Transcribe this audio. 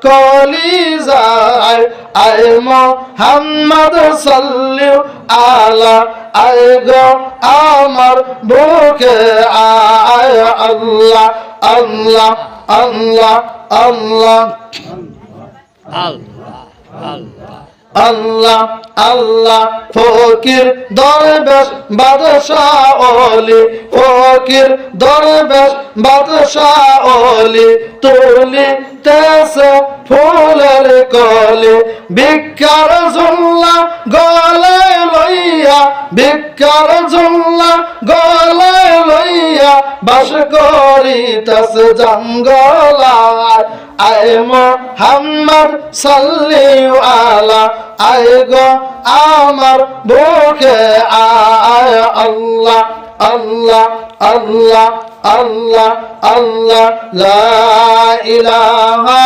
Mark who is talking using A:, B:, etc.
A: কলিজায় আয় মোহাম্মদ সাল্লি আলা আয় গো আমার বুকে আয় আল্লাহ আল্লাহ আল্লাহ আল্লাহ আল্লাহ আল্লাহ ফকির দরবেশ বাদশাহ ওলি ফকির দরবেশ বাদশাহ ওলি তুলি তেসে ফুলের কলি ভিক্ষার ঝুল্লা গলায় লইয়া ভিক্ষার ঝুল্লা গলায় লইয়া বাস করিতেছে জঙ্গলায় আয় মোহাম্মদ সাল্লি আলা আয় গো আমার বুকে আয় আল্লাহ আল্লাহ আল্লাহ আল্লাহ আল্লাহ লা ইলাহা